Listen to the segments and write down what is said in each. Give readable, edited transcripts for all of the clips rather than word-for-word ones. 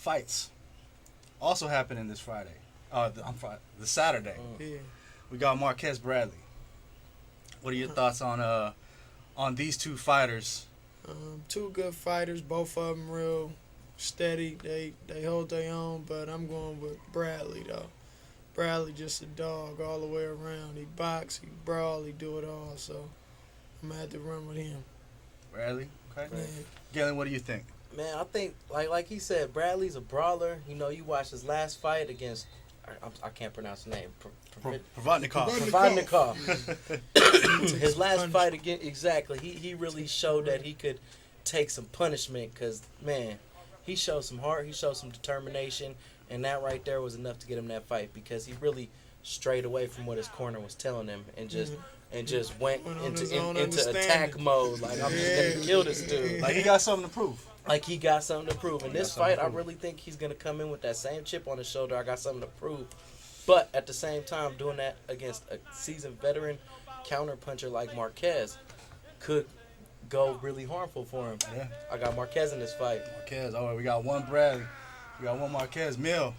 fights also happening this Friday. The Saturday. Yeah. We got Marquez Bradley. What are your thoughts on these two fighters? Two good fighters, both of them real steady. They hold their own, but I'm going with Bradley though. Bradley just a dog all the way around. He box, he brawl, he do it all. So I'm gonna have to run with him. Bradley, okay. Man. Galen, what do you think? Man, I think like he said, Bradley's a brawler. You know, you watch his last fight against I can't pronounce the name. Provodnikov. Provodnikov. His last fight again, exactly. He really showed that he could take some punishment because man, he showed some heart, he showed some determination, and that right there was enough to get him that fight because he really strayed away from what his corner was telling him and just went into attack mode. Like I'm just gonna kill this dude. Like he got something to prove. Like he got something to prove. In this fight, I really think he's going to come in with that same chip on his shoulder. I got something to prove. But at the same time, doing that against a seasoned veteran counterpuncher like Marquez could go really harmful for him. Yeah. I got Marquez in this fight. Marquez. All right, we got one Bradley. We got one Marquez. Mill.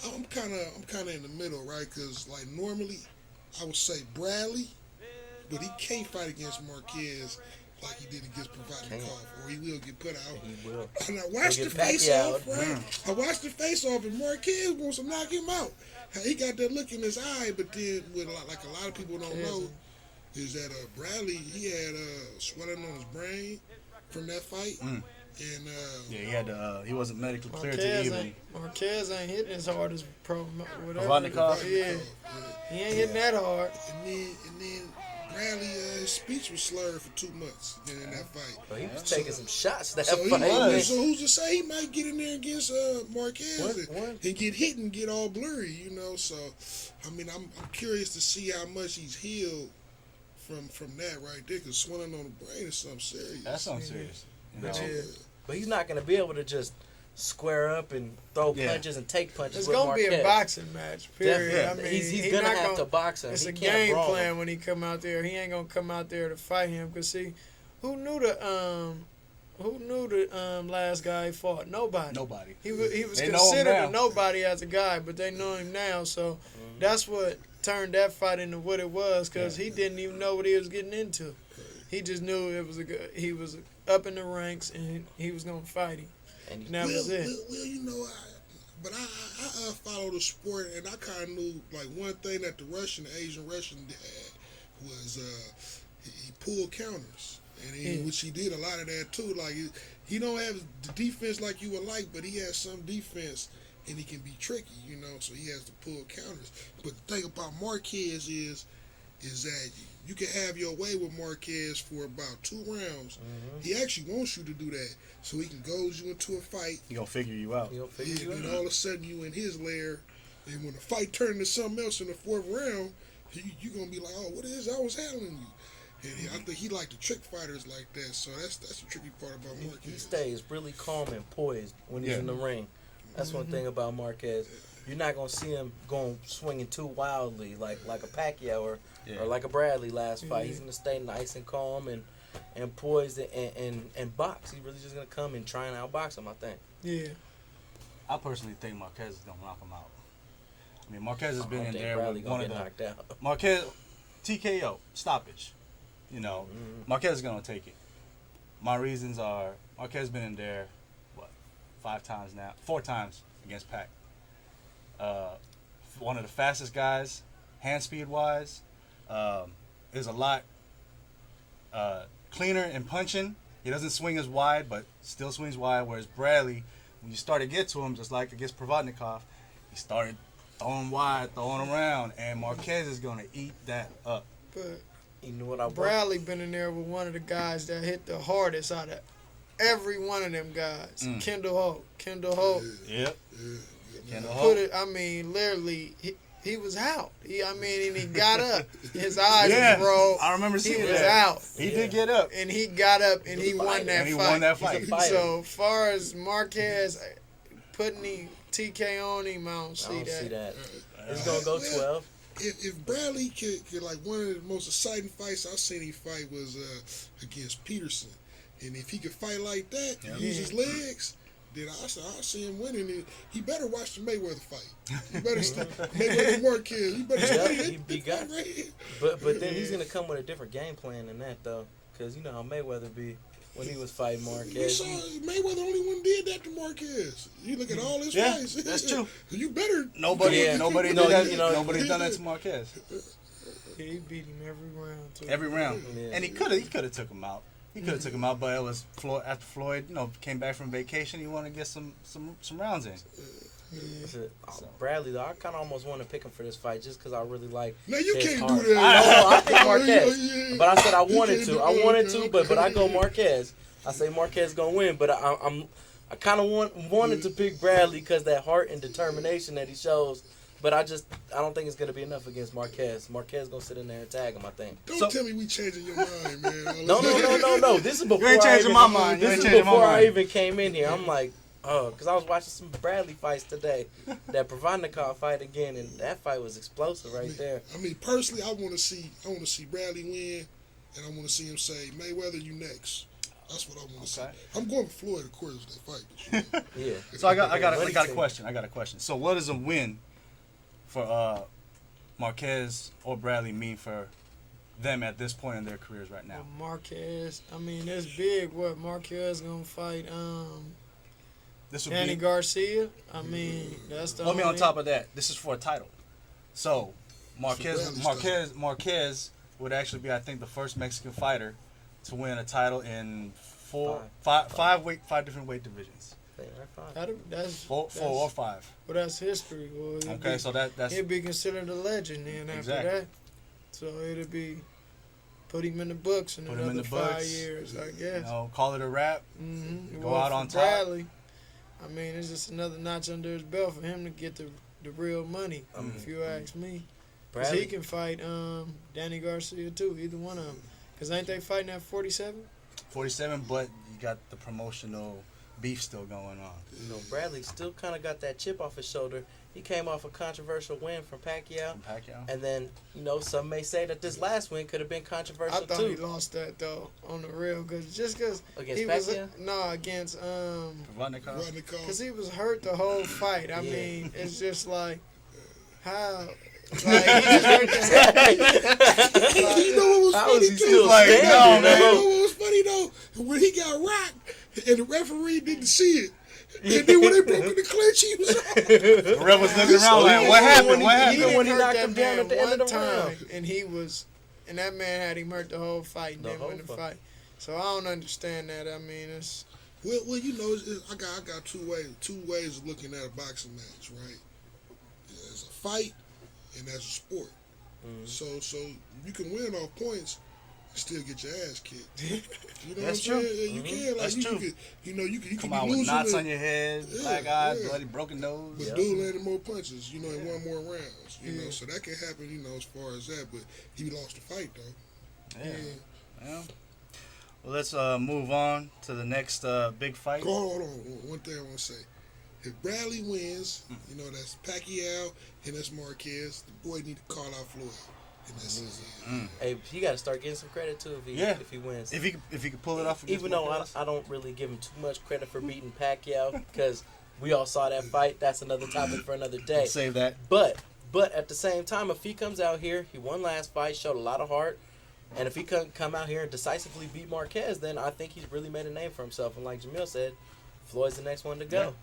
I'm kind of in the middle, right? Because like normally, I would say Bradley, but he can't fight against Marquez like he did against Provodnikov, or he will get put out. He will. And I watched the face-off, right? I watched the face-off, and Marquez wants to knock him out. He got that look in his eye, but then, what like a lot of people don't know, is that Bradley, he had swelling on his brain from that fight. And yeah, he had he wasn't medically cleared to even. Marquez ain't hitting as hard as Provodnikov. Yeah. He ain't hitting that hard. And then Bradley, his speech was slurred for 2 months in that fight. But he was taking some shots that So fight. so who's to say he might get in there against Marquez and get hit and get all blurry, you know? So, I mean, I'm curious to see how much he's healed from that right there, because swelling on the brain is something serious. That's something serious. You know? But he's not going to be able to just square up and throw punches and take punches. It's with going to be Marquez. a boxing match, period. Definitely. I mean, he's going to have to box him. It's he a can't game brawl plan him. when he come out there. He ain't going to come out there to fight him. Because, see, who knew the last guy he fought? Nobody. Nobody. He was considered a nobody as a guy, but they know him now. So that's what turned that fight into what it was, because he didn't even know what he was getting into. He just knew he was up in the ranks and he was going to fight him. And that was it. Well, you know, I follow the sport, and I kind of knew, like, one thing that the Asian Russian had was he pulled counters. And which he did a lot of that, too. Like, he don't have the defense like you would like, but he has some defense, and he can be tricky, you know, so he has to pull counters. But the thing about Marquez is that you can have your way with Marquez for about 2 rounds. He actually wants you to do that, so he can goad you into a fight. He gonna figure you out. And all of a sudden you in his lair, and when the fight turned into something else in the 4th round, you gonna be like, oh, what is I was handling you. And I think he like to trick fighters like that, so that's the tricky part about Marquez. He stays really calm and poised when he's in the ring. That's one thing about Marquez. You're not gonna see him going swinging too wildly like a Pacquiao or like a Bradley last fight. He's gonna stay nice and calm and poised and box. He's really just gonna come and try and outbox him, I think. Yeah. I personally think Marquez is gonna knock him out. I mean, Marquez has been in there Bradley with one of knocked out. Marquez TKO stoppage. You know, Marquez is gonna take it. My reasons are Marquez has been in there 4 times against Pac. One of the fastest guys, hand speed wise, is a lot cleaner in punching. He doesn't swing as wide, but still swings wide. Whereas Bradley, when you start to get to him, just like against Provodnikov, he started throwing wide, throwing around, and Marquez is gonna eat that up. But you know what Bradley been in there with one of the guys that hit the hardest out of every one of them guys. Kendall Holt. Yep. Kendall Holt. Literally, he was out. He got up. His eyes was rolled. I remember seeing that. He was out. He did get up. And he got up and he won that fight. So far as Marquez putting the TK on him, I don't see that. It's going to go 12. If Bradley could, like, one of the most exciting fights I've seen him fight was against Peterson. And if he could fight like that and use his legs, Then I see him winning. He better watch the Mayweather fight. He better Mayweather Marquez. He better he got. right. But then he's gonna come with a different game plan than that though, because you know how Mayweather be when he was fighting Marquez. You saw Mayweather only one did that to Marquez. You look at all his fights. That's true. You better Nobody did that. Nobody's done that to Marquez. He beat him every round too. Every round, Yeah. and he could have took him out. He could have took him out, but it was Floyd, after Floyd, came back from vacation. He wanted to get some rounds in. Bradley though, I kind of almost want to pick him for this fight just because I really like. Now you his can't heart. do that. No, I think Marquez. Yeah. But I said I wanted can't to. do I that. wanted to, Okay, but I go okay. Marquez. I say Marquez gonna win, but I kind of wanted to pick Bradley because that heart and determination that he shows. But I don't think it's gonna be enough against Marquez. Marquez gonna sit in there and tag him, I think. Don't tell me we changing your mind, man. No. This is before You ain't changing my mind. You This ain't is changing my before I mind. even came in here. I'm like, oh, because I was watching some Bradley fights today. That Provodnikov fight again, and that fight was explosive right there. I mean, personally, I want to see Bradley win, and I want to see him say, Mayweather, you next. That's what I want to see. I'm going for Floyd, of course, if they fight. Yeah. So I got What a do you question. So what does a win for Marquez or Bradley mean for them at this point in their careers right now? Marquez, I mean, it's big what Marquez gonna fight This would Danny be. Garcia. I mean, that's the Let me only- on top of that. This is for a title. So Bradley's Marquez would actually be, I think, the first Mexican fighter to win a title in five different weight divisions. That's Four or five. Well, that's history. Well, Okay, so that's he'd be considered a legend then after Exactly. that. So it'd be put him in the books in Put him another in the 5 books. years, I guess. Call it a wrap. Mm-hmm. Go out on top. Bradley, I mean, it's just another notch under his belt for him to get the real money, if you ask me. Because he Bradley, can fight Danny Garcia too, either one of them. Because ain't they fighting at 47? 47, but you got the promotional beef still going on. Bradley still kind of got that chip off his shoulder. He came off a controversial win from Pacquiao. From Pacquiao. And then, some may say that this last win could have been controversial I thought too. he lost that though on the real, because Against he was Pacquiao? against Provodnikov. because he was hurt the whole fight. I Yeah. mean, it's just like how. Like, he just hurt the You know what was How funny, is he too? still Like, standing? no, You man. know what was funny, though? When he got rocked, and the referee didn't see it. And then when they broke in the clinch, he was out. The ref was looking around like, what happened? What He happened? didn't when he hurt knocked that him down man at the end of one the time, round. and that man had him hurt the whole fight and The didn't whole win the fight. fight. So I don't understand that. I mean, it's Well, I got two ways of looking at a boxing match, right? As a fight and as a sport. Mm-hmm. So you can win off points and still get your ass kicked. You know That's what I'm true. saying? You can, like, That's you true. can, you can Come be out with losing knots it, on your head, Yeah, black eyes, yeah. bloody broken nose. but Yeah. dude landed more punches, in one more rounds. You know, so that can happen, as far as that. But he lost the fight though. Yeah. Yeah. Well, let's move on to the next big fight. Hold on. One thing I want to say. If Bradley wins, that's Pacquiao and that's Marquez, the boy need to call out Floyd. And that's his end. Hey, he got to start getting some credit too if he wins. If he could pull it off. against Even though Marquez. I don't really give him too much credit for beating Pacquiao because we all saw that fight. That's another topic for another day. Save that. But at the same time, if he comes out here, he won last fight, showed a lot of heart, and if he can come out here and decisively beat Marquez, then I think he's really made a name for himself. And like Jamil said, Floyd's the next one to go.